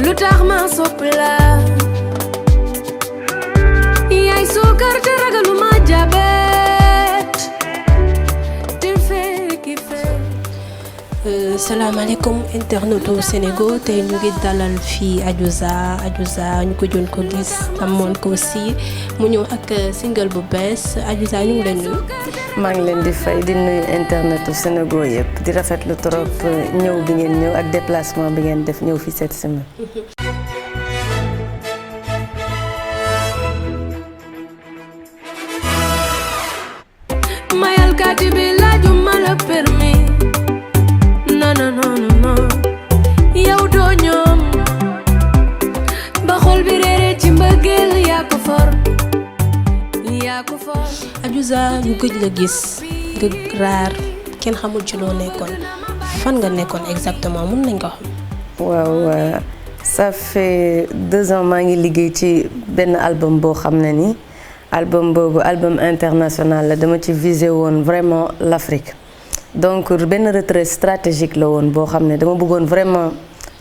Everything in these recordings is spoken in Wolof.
lu tax ma sopp la yaay suukar te ragaluma jabet te fekki fekk. salaamaaleykum internetu Sénégal tey ñu ngi dalal fii Adiouza ñu ko joon ko gis amoon ko aussi mu ñëw ak single bu bees Adiouza ñu ngi leen nuyu. maa ngi leen di fay di nuyu internetu Sénégal yëpp di rafetlu trop ñëw bi ngeen ñëw ak déplacement bi ngeen def ñëw fi cette semaine. mayal kati bi laajuma la permis non yow doo ñoom ba xol bi réere ci mbëggeel yaa ko for. Adiouza ñu gëj la gis nga raar kenn xamul ci loo nekkoon fan nga nekkoon exactement mun nañ ko xam. waaw ça fait 2 ans maa ngi liggéey ci benn album boo xam ne ni album boobu album international la dama ci visé woon vraiment l'Afrique. donc benn retrait stratégique la woon boo xam ne dama bëggoon vraiment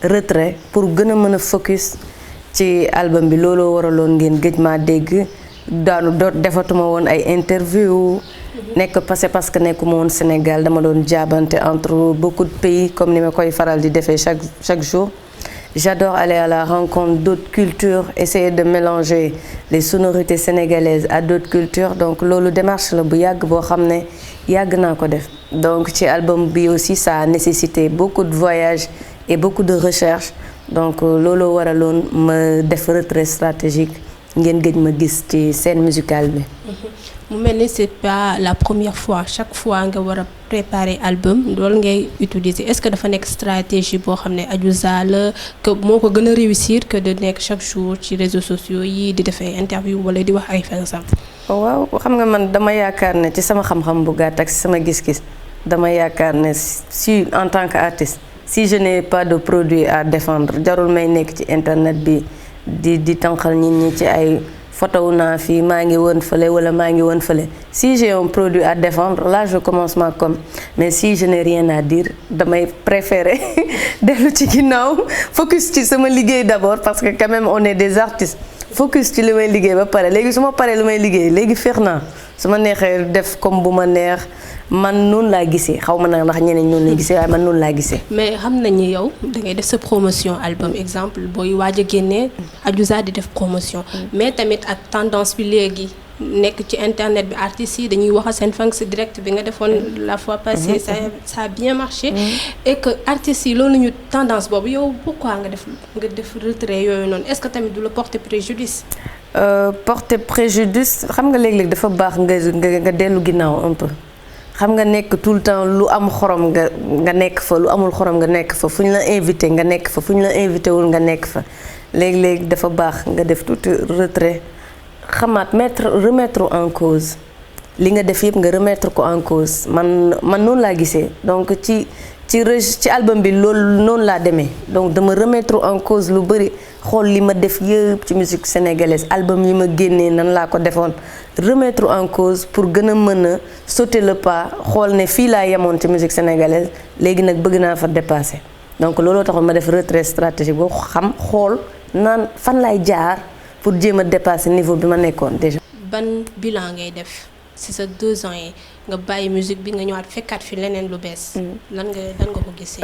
retrait pour gën a mën a focus ci album bi looloo waraloon ngeen gëj maa dégg daanu defatuma woon ay interview nekk parce que nekkuma woon Sénégal dama doon jaabante entre beaucoup de pays comme ni ma koy faral di defee chaque jour. J'adore aller à la rencontre d'autres cultures, essayer de mélanger les sonorités sénégalaises à d'autres cultures. Donc loolu démarche la bu yàgg boo xam ne yàgg naa ko def. Donc ci album bi aussi ça a nécessité beaucoup de voyages et beaucoup de recherches. Donc looloo waraloon ma def retrait stratégique ngeen gëj ma gis ci scène musicale bi. mu mel ni c'est pas la première fois chaque fois nga war a préparer album loolu ngay utiliser est-ce que dafa nekk stratégie boo xam ne Adiouza la que moo ko gën a réussir que de nekk chaque jour ci réseaux sociaux yi di defee interview wala di wax ay par exemple. waaw xam nga man dama yaakaar ne ci sama xam-xam bu gàtt ak sama gis-gis dama yaakaar ne si en tant qu'artiste si je n'ai pas de produit à défendre jarul may nekk ci internet bi di tànqal nit ñi ci ay. photo naa fii maa ngi woon fële wala maa ngi woon fële si j'ai un produit à défendre là je commence ma com mais si je n'ai rien à dire damay préférer dellu ci ginnaaw focus ci sama liggéey d'abord parce que quand même on est des artistes focus ci li may liggéey ba pare léegi su ma paree lu may liggéey léegi féex naa su ma neexee def comme bu ma neex man noonu laa gisee xaw ma nag ndax ñeneen noonu lay gisee waaye man noonu laa gisee. mais xam nañu yow da ngay def sa promotion album exemple booy waaj a génnee Adiouza di def promotion. mais tamit ak tendance bi léegi nekk ci internet bi artistes yi dañuy wax seen fans direct bi nga defoon la fois passée. ça a bien marché. et que artistes yi loolu ñu tendance boobu yow pourquoi nga def retrait yooyu noonu est-ce que tamit du la porter préjudice. porter préjudice xam nga léeg-léeg dafa baax nga dellu ginnaaw un peu. xam nga nekk tout le temps lu am xorom nga nekk fa lu amul xorom nga nekk fa fu ñu la invité nga nekk fa fu ñu la invité wul nga nekk fa léegi dafa baax nga def tuuti retrait xamaat remettre en cause li nga def yëpp nga remettre ko en cause man noonu laa gisee donc ci album bi loolu noonu laa demee donc dama remettre en cause lu bëri xool li ma def yëpp ci musique sénégalaise album yi ma génnee nan laa ko defoon remettre en cause pour gën a mën a sauter le pas xool ne fii laa yemoon ci musique sénégalaise léegi nag bëgg naa fa dépasser donc looloo taxoon ma def retrait stratégique boo xam xool naan fan laay jaar pour jéem a dépasser niveau bi ma nekkoon déjà. ban bilan ngay def ci sa 2 ans yi nga bàyyi musique bi nga ñëwaat fekkaat fi leneen lu bees. lan nga ko gisee.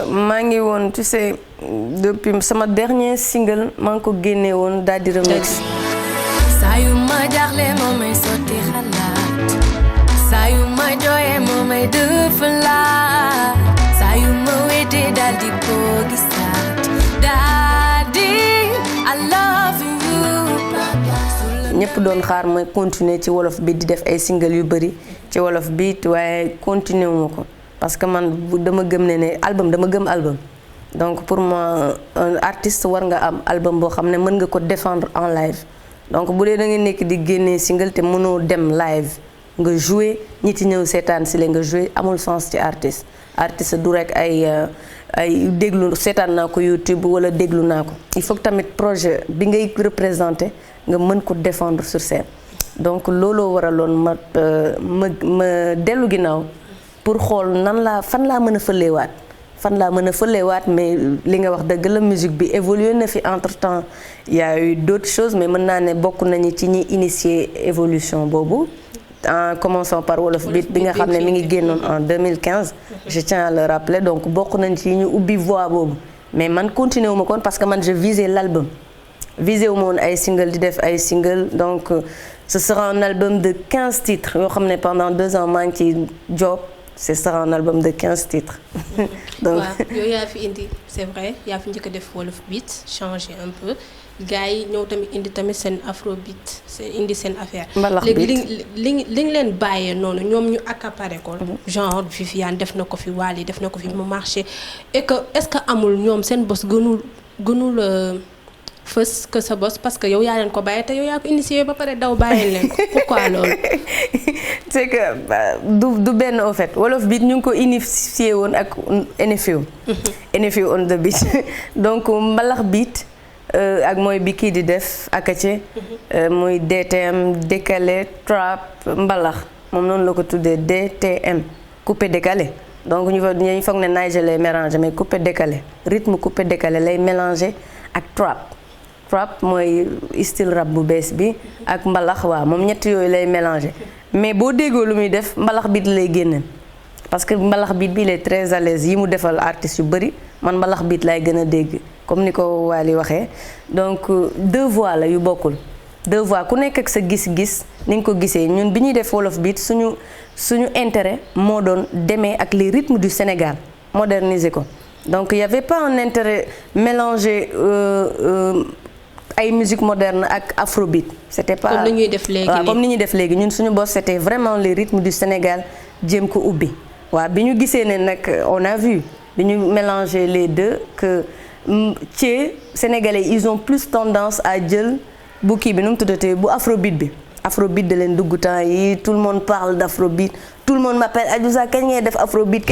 maa ngi woon tu sais depuis sama dernier single maa ngi ko génnee woon daal di remix. saa yu ma jaaxle moo may sotti xalaat saa yu ma jooyee moo may defalaat saa yu ma wéetee daal di ko gisaat daal di I love you. ñëpp doon xaar ma continuer ci wolof bi di def ay single yu bëri ci wolof bi waaye continuer wu ma ko parce que man dama gëm ne album dama gëm album donc pour moi un artiste war nga am album boo xam ne mën nga ko défendre en live donc bu dee da nga nekk di génnee single te mënoo dem live nga jouer ñi ci ñëw seetaan si la nga jouer amul sens ci artiste du rek ay déglu seetaan naa ko YouTube wala déglu naa ko il faut que tamit projet bi ngay représenter nga mën ko défendre sur scène donc looloo waraloon ma dellu ginnaaw pour xool fan laa mën a fëlewaat fan laa mën a fëlewaat mais li nga wax dëgg la musique bi évolué na fi entre temps il y a eu d'autres choses mais mën naa ne bokk nañu ci ñi initier évolution boobu en commençant par Wolof Beat bi nga xam ne mi ngi génnoon en 2015 je tiens à le rappeler donc bokk nañ ci ñu ubbi voie boobu mais man continué wu ma kon parce que man je visais l'album visé wu ma woon ay single di def ay single donc ce sera un album de 15 titres yoo xam ne pendant 2 ans maa ngi ci job ce sera un album de 15 titres. donc waaw yow yaa fi indi c'est vrai yaa fi njëkk a def Wolof Beat changer un peu gars yi ñëw tamit indi tamit seen afrobeat indi seen affaire. mbalax léegi li nga leen bàyyee noonu ñoom ñu accaparé ko. genre Viviane def na ko fi Wally def na ko fi mu marché et que est-ce que amul ñoom seen bos gënul fës que sa boss parce que yow yaa leen ko bàyyi te yow yaa ko initié ba pare daw bàyyi leen ko pourquoi loolu. c'est que du benn au fait Wolof Beat ñu ngi ko initié woon ak NFU. NFU on the beat donc mbalax beat ak mooy bi kii di def akace muy DTM décalé trap mbalax moom noonu la ko tuddee DTM coupé décalé donc ñu foog ne Niger lay mélanger mais coupé décalé rythme coupé décalé lay mélanger ak trap mooy style rap bu bees bi ak mbalax waaw moom ñett yooyu lay mélanger mais boo déggoo lu muy def mbalax beat lay génne parce que mbalax beat bi il est très à l'aise yi mu defal artistes yu bëri man mbalax beat lay gën a dégg comme ni ko Wally waxee donc 2 voix la yu bokkul 2 voix ku nekk ak sa gis-gis ni nga ko gisee ñun bi ñuy def Wolof Beat suñu intérêt moo doon demee ak les rythmes du Sénégal moderniser ko donc il y avait pas un intérêt mélanger ay musique moderne ak afrobeat c'était pas comme ni ñuy def léegi waaw comme ni ñuy def léegi ñun suñu boss c'était vraiment les rythmes du Sénégal jéem ko ubbi waaw bi ñu gisee ne nag on a vu bi ñu mélanger les deux que ci sénégalais ils ont plus tendance à jël bu kii bi nu mu tuddatee bu afrobeat bi afrobeat da leen dugg temps yi tout le monde parle d'afrobeat tout le monde m'appelle Adiouza kañ ngay def afrobeat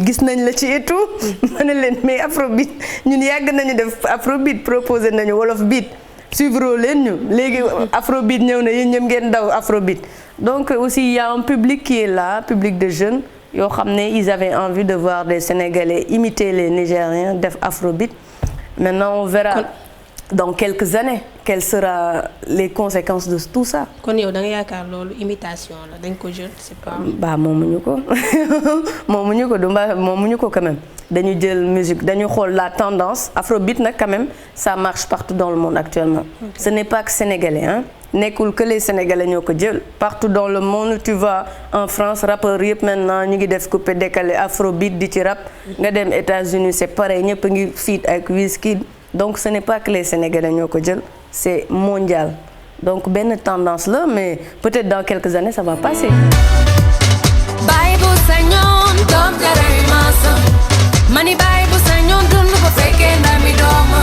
gis nañ la ci et tout ma ne leen mais afrobeat ñun yàgg nañu def afrobeat proposé nañu Wolof Beat suivre leen ñu léegi afrobeat ñëw na yéen ñëpp ngeen daw afrobeat donc aussi il y a un public qui est là public de jeunes yoo xam ne ils avaient envie de voir des Sénégalais imiter les Nigériens def afrobeat maintenant on verra dans quelques années quelles seront les conséquences de tout ça. kon yow da nga yaakaar loolu imitation la dañ ko jël c'est pas. bah moomuñu ko moomuñu ko quand même dañu jël musique dañu xool la tendance afrobeat nag quand même ça marche partout dans le monde actuellement. Okay. Ce n'est pas que sénégalais hein nekkul que les sénégalais ñoo ko jël partout dans le monde tu vas en France rappeurs yëpp maintenant ñu ngi def coupé décalé afrobeat di ci rap. nga dem États-Unis c'est pareil ñëpp a ngi feat ak Wizkid. donc ce n'est pas que les Sénégalais ñoo ko jël c'est mondial donc benn tendance la mais peut-être dans quelques années ça va passer. baay bu sañoon doom jaray maasa mani baay bu sañoon dund ko fekkee ndami dooma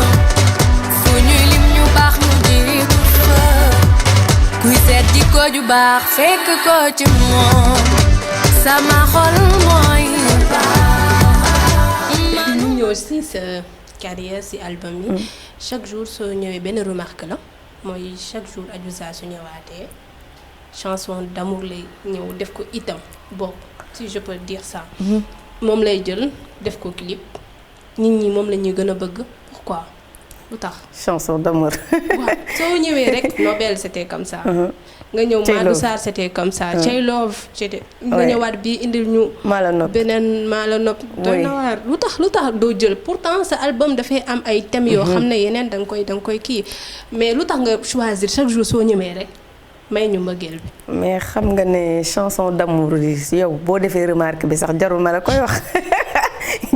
fu ñuy lim ñu baax ñu jiitu fa kuy seet jikko ju baax fekk ko ci moom sama xol mooy baax. ñu ñëw si sa carrière ci album yi chaque jour soo ñëwee benn remarque la mooy chaque jour Adiouza su ñëwaatee chanson d'amour lay ñëw def ko itam bopp si je peux dire ça moom lay jël def ko clip nit ñi moom la ñuy gën a bëgg pourquoi lu tax chanson d'amour waaw soo ñëwee rek Nobel c'était comme ça nga ñëw Madou Sarr c'était comme ça Cey Love c'était nga ñëwaat bii indil ñu beneen Mala Nopp doy na waar lu tax doo jël pourtant sa album dafay am ay thèmes yoo xam ne yeneen da nga koy kii mais lu tax nga choisir chaque jour soo ñëwee rek may ñu mbëggeel bi mais xam nga ne chanson d'amour yi yow boo defee remarque bi sax jarul ma la koy wax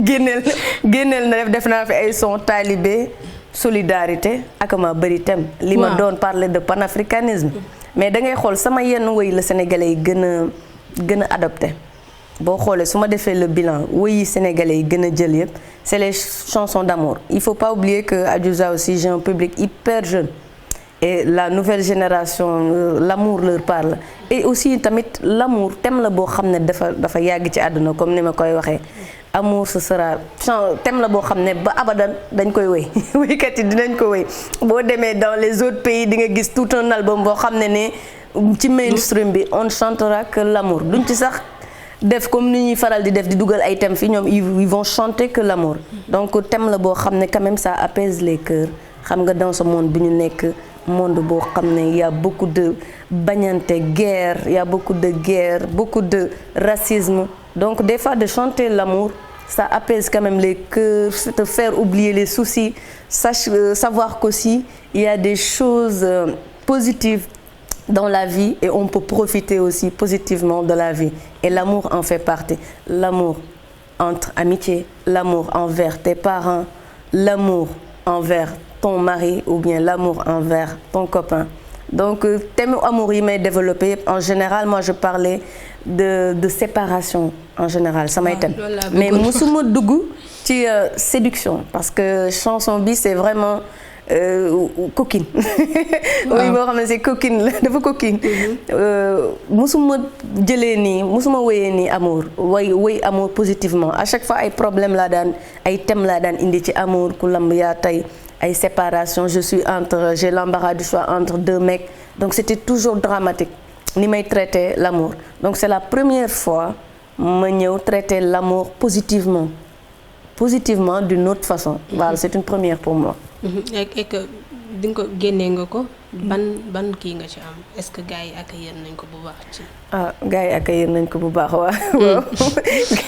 génneel na def naa fi ay son talibé solidarité ak ma bëri thème li ma doon parler de panafricanisme mais da ngay xool sama yenn woy la sénégalais yi gën a adopté boo xoolee su ma defee le bilan woy yi sénégalais yi gën a jël yëpp c'est les chansons d'amour il faut pas oublier que Adiouza aussi j'ai un public hyper jeune et la nouvelle génération l'amour leur parle et aussi tamit l'amour thème la boo xam ne dafa yàgg ci àdduna comme ni ma koy waxee amour ce sera thème la boo xam ne ba abadan dañ koy woy woykat yi dinañ ko woy boo demee dans les autres pays di nga gis tout un album boo xam ne ci mainstream bi on chantera que l'amour duñ ci sax def comme ni ñuy faral di def di dugal ay thèmes fii ñoom ils vont chanter que l'amour. Donc thème la boo xam ne quand même ça apaise les cœurs xam nga dans ce monde bi ñu nekk monde boo xam ne y a beaucoup de bañante guerre y a beaucoup de guerre beaucoup de racisme donc des fois de chanter l'amour ça apaise quand même les cœurs te faire oublier les soucis savoir qu'aussi il y a des choses positives dans la vie et on peut profiter aussi positivement de la vie et l'amour en fait partie l'amour entre amitié l'amour envers tes parents l'amour envers ton mari ou bien l'amour envers ton copain donc thème amour yi may développé en général moi je parlais de séparation en général samay thème mais musuma dugg ci séduction parce que chanson bi c'est vraiment coquine oui boo xam ne c'est coquine la dafa coquine musuma jëlee nii musuma woyee nii amour woy amour positivement à chaque fois ay problème laa daan ay thème laa daan indi ci amour ku lamb yaa tey ay séparation j'ai l'embarras du choix entre deux mecs donc c'était toujours dramatique ni may traiter l'amour donc c'est la première fois ma ñëw traiter l'amour positivement d'une autre façon voilà c'est une première pour moi et que di nga ko génnee nga ko ban kii nga ci am est-ce que gars yi accueillir nañ ko bu baax ci gars yi accueillir nañ ko bu baax waaw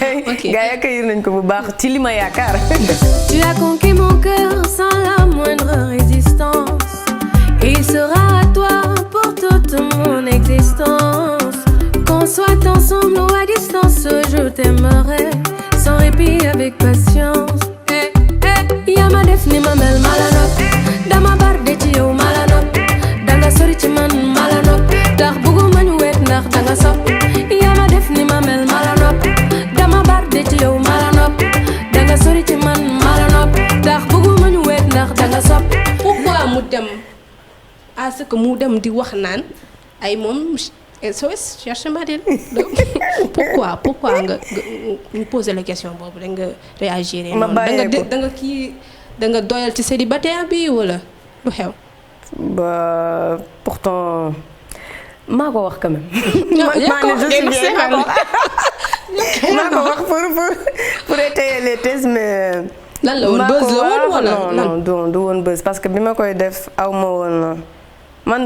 gars yi accueillir nañ ko bu baax ci li ma yaakaar Tu as conquis mon cœur sans la moindre résistance et il sera à toi pour toute mon existence qu'on soit ensemble ou à distance je t'aimerai sans répit avec patience yaa ma def ni ma mel mala nopp dama bar de ci yow mala nopp danga sori ci man mala nopp ndax bëgguma ñu wet ndax danga sopp yaa ma def ni ma mel mala nopp dama bar de ci yow mala nopp danga sori ci man mala nopp ndax bëgguma ñu wet ndax danga sopp pourquoi mu dem à ce que mu dem di wax naan ay moom SOS cherche Madel pourquoi nga poser la question boobu da nga réagir da nga doyal ci célibataire bi wala lu xew ba pourtant maa ko wax quand même maa ko wax pour étayer les thèses mais lan la woon buzz la woon wala non du woon buzz parce que bi ma koy def aw ma woon man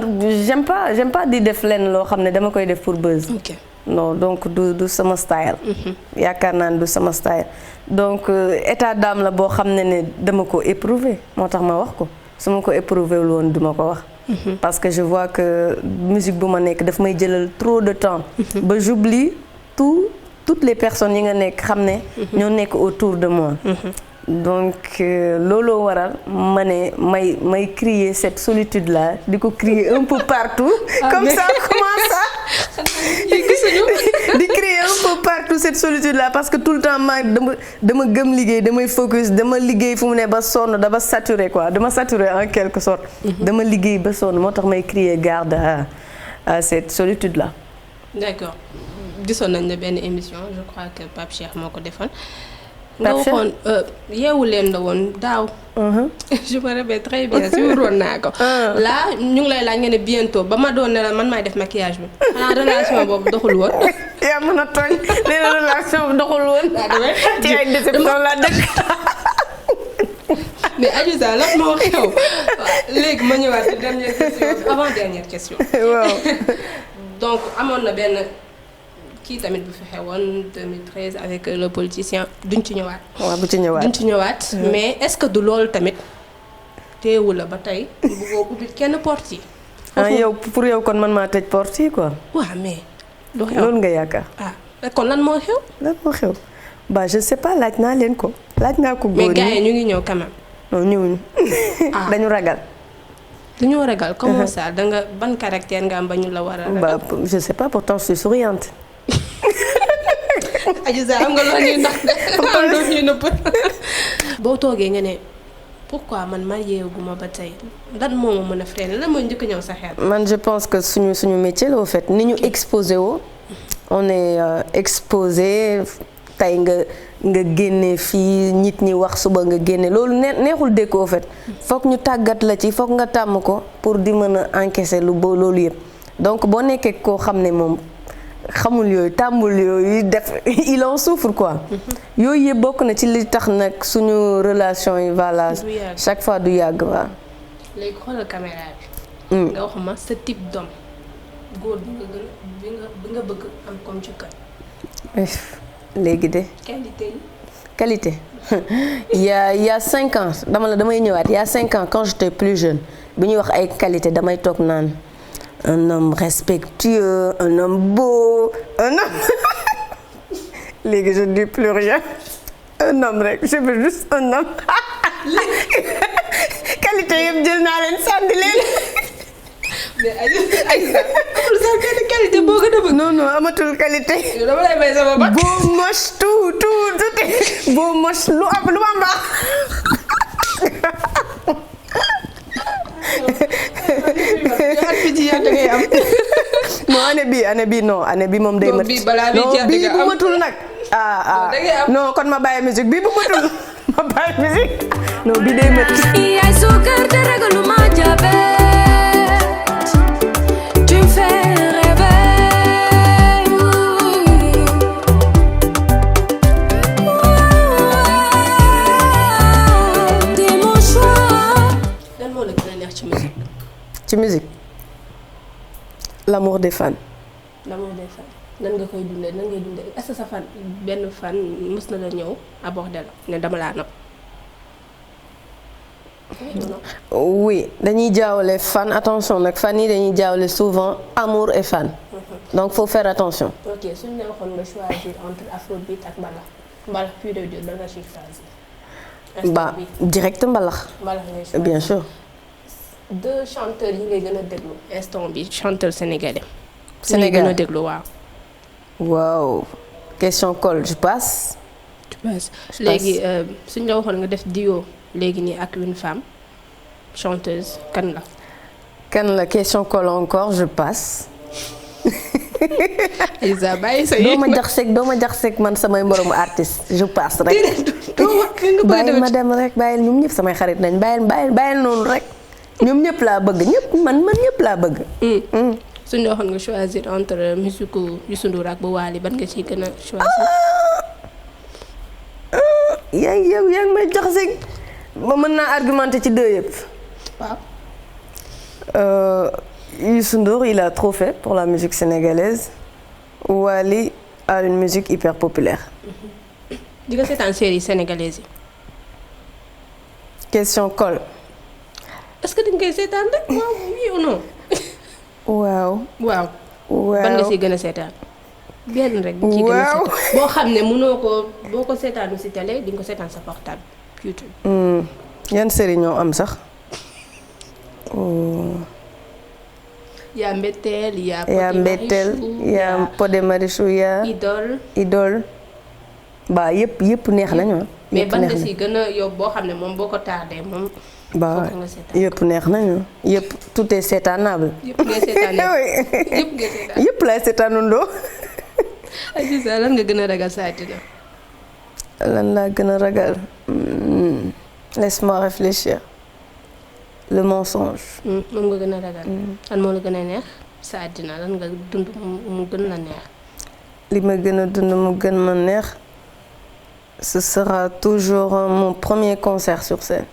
j'aime pas di def lenn loo xam ne dama koy def pour buzz non donc du sama style yaakaar naa ne du sama style donc état d'âme la boo xam ne dama ko éprouver moo tax ma wax ko su ma ko éprouver wul woon duma ko wax parce que je vois que musique bu ma nekk daf may jëlal trop de temps ba j'oublie toutes les personnes yi nga nekk xam ne ñoo nekk autour de moi donc looloo waral ma ne may crier cette solitude là di ko crier un peu partout comme ça comment ça di crier un peu partout cette solitude là parce que tout le temps dama gëm liggéey damay focus dama liggéey fu mu ne ba sonn dama saturé quoi dama saturé en quelque sorte dama liggéey ba sonn moo tax may crier garde à cette solitude là. D'accord gisoon nañ ne benn émission je crois que Pape Cheikh moo ko defoon nga waxoon yeewu leen la woon daaw. je me rappelle très bien si wuroon naa ko. là ñu ngi lay laaj nga ne bientôt ba ma doon ne la man maay def maquillage bi. xanaa relation boobu doxul woon. yaa mën a tooñ nee na relation bi doxul woon. ci ay déception la dëkk. mais Adiouza lan moo xew léegi ma ñëwaat ci dernière question avant dernière question. waaw. donc amoon na benn. kii tamit bu fi xewoon 2013 avec le politicien duñ ci ñëwaat. waaw bu ci ñëwaat duñ ci ñëwaat. mais est-ce que du loolu tamit teewu la ba tey. bëggoo ubbi kenn porte yi. yow pour yow kon man maa tëj porte yi quoi. waaw mais. du xew loolu nga yaakaar. kon lan moo xew. lan moo xew bah je sais pas laaj naa leen ko. laaj naa ko góor mais gars yi ñu ngi ñëw quand même. non ñëwuñu. dañu ragal. dañoo ragal comment ça da nga ban caractère nga am ba ñu la war a ragal. bah je sais pas pourtant je suis souriante. Adiouza am nga loolu ñuy ndax de loolu ñuy nëpp boo toogee nga ne pourquoi man ma yeewuma ba tey lan moo ma mën a freiner lan mooy njëkk ñëw sa xel. man je pense que suñu métier la au fait ni ñu exposé woo on est exposé tey nga génne fii nit ñi wax suba nga génne loolu neexul dégg au fait foog ñu tàggat la ci foog nga tàmm ko pour di mën a encaisser lu boo loolu yëpp donc boo nekkee koo xam ne moom xamul yooyu tàmbul yooyu def il en souffre quoi. yooyu yëpp bokk na ci li tax nag suñu relation yi voilà chaque fois du yàgg waaw. léegi xoolal caméra bi. nga wax ma sa type d'homme góor bi nga bëgg am comme jëkkër. léegi de. qualité yi. qualité il y a 5 ans damay ñëwaat il y a 5 ans quand j'étais plus jeune bu ñuy wax ay qualité damay toog naan un homme respectueux un homme beau un homme léegi je ne dis plus rien un homme rek je veux juste un homme qualité yëpp jël naa leen sànni leen. mais Aïssa amul sax benn qualité boo gën a bëgg. non amatul qualité. dama lay may sama bac. beau moche tout beau moche lu ma baax. non année bi moom day mat. bii bu matul nag. non kon ma bàyyi musique bii bu matul ma bàyyi musique non bii day mat. yaay suukar te ragalu ma jabe. ci musique l'amour des fans. l'amour des fans nan nga koy dundee nan ngay dundee est-ce que sa fan benn fan mës na la ñëw aborder la ne dama laa nopp. oui dañuy jaawale fan attention nag fan yi dañuy jaawale souvent amour et fan. donc faut faire attention. ok suñu la waxoon nga choisir entre afrobeat ak mbalax pur et dur ba nga ciy choisir. ba direct mbalax. mbalax ngay choisir bien sûr. deux chanteurs yi ngay gën a déglu instant bi chanteur sénégalais. Sénégal gën a déglu waaw. waaw question colle je passe. tu passes léegi suñ la waxoon nga def duo léegi nii ak une femme chanteuse kan la. kan la question colle encore je passe. Aïssa bàyyi sa doo ma jax seeg man samay moromu artiste je passe rek. bàyyi ma dem rek bàyyil ñoom ñëpp samay xarit nañ bàyyil noonu rek. ñoom ñëpp laa bëgg ñëpp man ñëpp laa bëgg. suñu la waxoon nga choisir entre musique Youssou Ndour ak bu Wally ban nga ciy gën a choisir. yaa ngi may jaxase ba mën naa argumenter ci deux yëpp. waaw. Youssou Ndour il a trop fait pour la musique sénégalaise. Wally a une musique hyper populaire. di nga seetaan série sénégalaise yi. question colle. est-ce que dañ koy seetaan rek waaw oui ou non. waaw. ban nga siy gën a seetaan. benn rek bu ci gën a seetaan boo xam ne mënoo ko boo ko seetaanu si télé di nga ko seetaan sa portable YouTube. yan série ñoo am sax. yaa Mbetteel yaa Pod et Marichou yaa Idole. ba yëpp neex nañu. mais ban nga si gën a yóbbu boo xam ne moom boo ko tardé moom. ba yëpp neex nañu yëpp tout est seetaanable. yëpp ngay seetaan yëpp laay seetaanundoo. Aziza lan nga gën a ragal sa àddina. lan laa gën a ragal laisse-moi réfléchir le mensonge. moom nga gën a ragal. lan moo la gën a neex sa àddina lan nga dund mu gën la neex. li ma gën a dund mu gën ma neex ce sera toujours mon premier concert sur scène.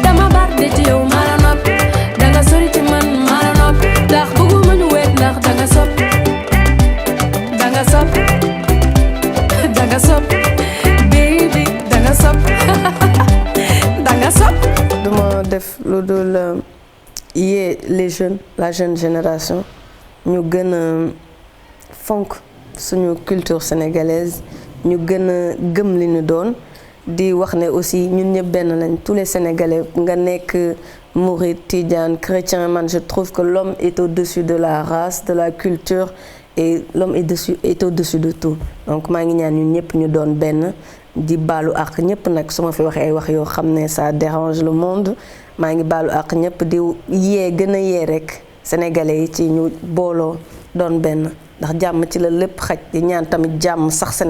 dama barde ci yow mara nopp danga sori ci man mara nopp ndax bëgguma ñu wéet ndax danga sopp baby danga sopp duma def lu dul yee les jeunes la jeune génération ñu gën a fonk suñu culture sénégalaise ñu gën a gëm li ñu doon di wax ne aussi ñun ñëpp benn lañ tous les Sénégalais nga nekk mouride tidiane chrétien man je trouve que l'homme est au-dessus de la race de la culture et l'homme est au-dessus de tout donc maa ngi ñaan ñun ñëpp ñu doon benn di baalu àq ñëpp nag su ma fi waxee ay wax yoo xam ne ça dérange le monde maa ngi baalu àq ñëpp di gën a yee rek Sénégalais yi ci ñu booloo doon benn ndax jàmm ci la lépp xaj di ñaan tamit jàmm sax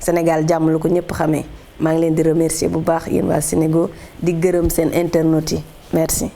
Sénégal jàmm lu ko ñëpp xamee maa ngi leen di remercier bu baax yéen waa Sénégal di gërëm seen internautes yi merci.